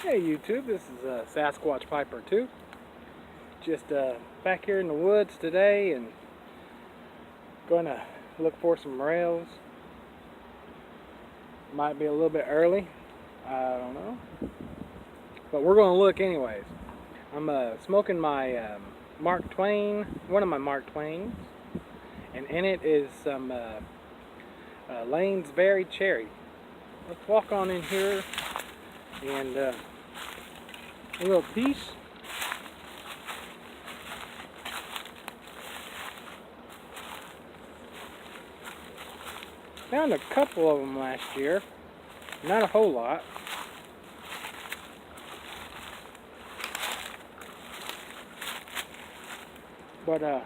Hey YouTube, this is Sasquatch Piper 2. Just back here in the woods today and going to look for some rails. Might be a little bit early, I don't know. But we're going to look anyways. I'm smoking my Mark Twain, one of my Mark Twains. And in it is some Lane's Berry Cherry. Let's walk on in here and a little piece. Found a couple of them last year, not a whole lot. But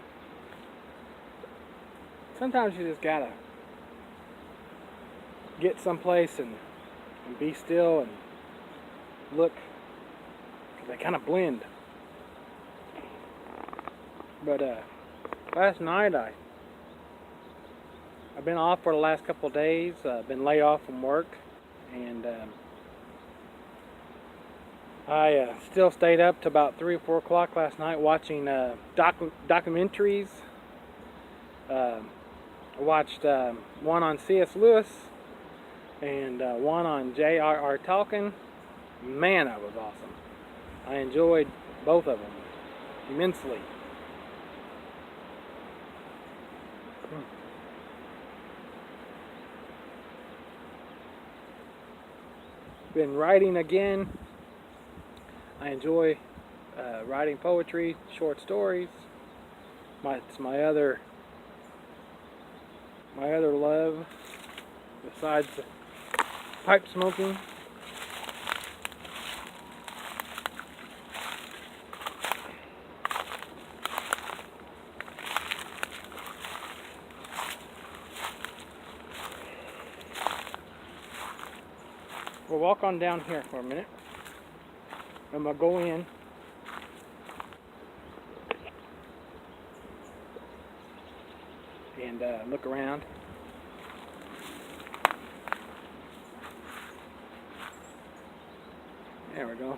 sometimes you just gotta get someplace and be still and look. They kind of blend. But last night I've been off for the last couple of days. I've been laid off from work, and I still stayed up to about 3 or 4 o'clock last night watching documentaries. I watched one on C.S. Lewis and one on J.R.R. Tolkien. Man, that was awesome. I enjoyed both of them immensely. Been writing again. I enjoy writing poetry, short stories. It's my other love besides pipe smoking. We'll walk on down here for a minute. I'm going to go in and look around. There we go.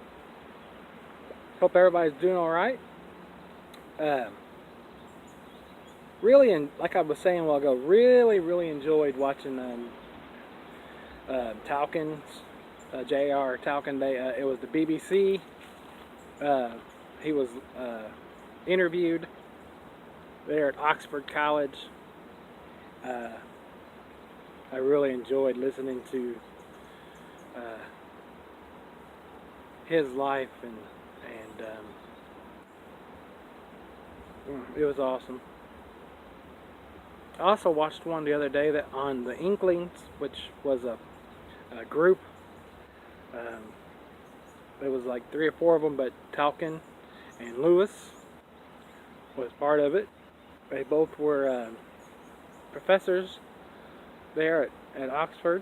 Hope everybody's doing all right. Really, and like I was saying a while ago, really enjoyed watching Tolkien's. J.R. Tolkien. It was the BBC. He was interviewed there at Oxford College. I really enjoyed listening to his life, and it was awesome. I also watched one the other day that on the Inklings, which was a group. There was like 3 or 4 of them, but Tolkien and Lewis was part of it. They both were professors there at Oxford.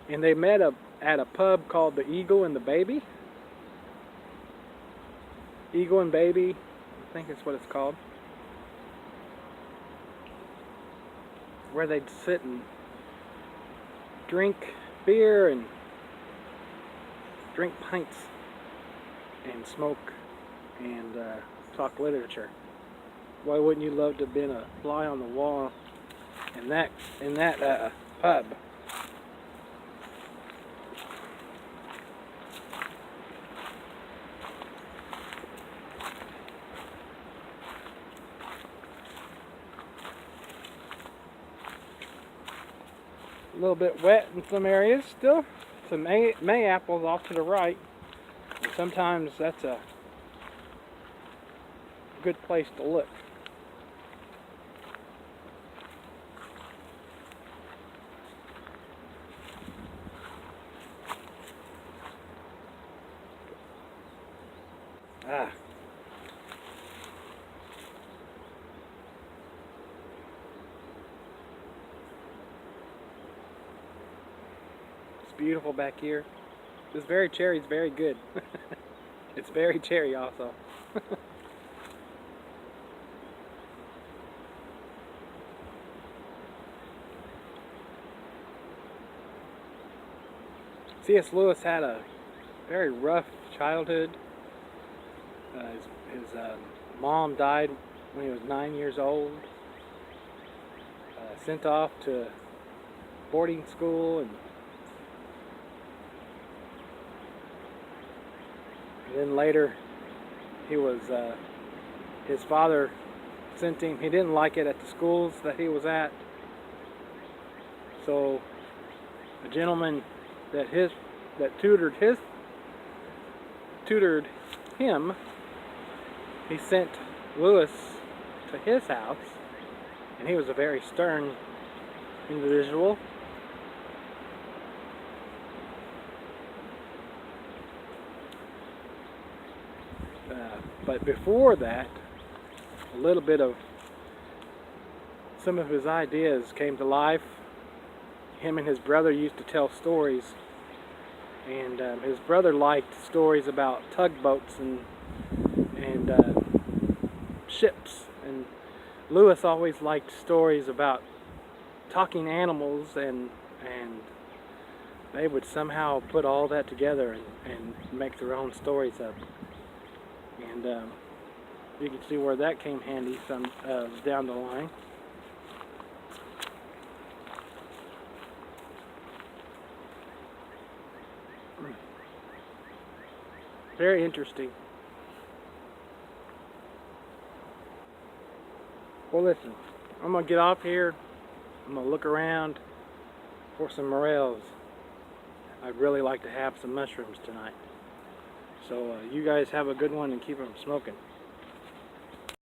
And they met at a pub called the Eagle and the Baby. Eagle and Baby, I think that's what it's called. Where they'd sit and drink beer and drink pints and smoke and talk literature. Why wouldn't you love to have been a fly on the wall in that pub? A little bit wet in some areas still. Some May apples off to the right. And sometimes that's a good place to look. Ah. Beautiful back here. This berry cherry is very good. It's very cherry also. C.S. Lewis had a very rough childhood. His mom died when he was 9 years old. Sent off to boarding school, and then later his father sent him. He didn't like it at the schools that he was at, so a gentleman that tutored him, he sent Lewis to his house, and he was a very stern individual. But before that, a little bit of some of his ideas came to life. Him and his brother used to tell stories, and his brother liked stories about tugboats and ships, and Lewis always liked stories about talking animals, and they would somehow put all that together and make their own stories up. And you can see where that came handy down the line. Very interesting. Well, listen, I'm going to get off here. I'm going to look around for some morels. I'd really like to have some mushrooms tonight. So you guys have a good one and keep them smoking.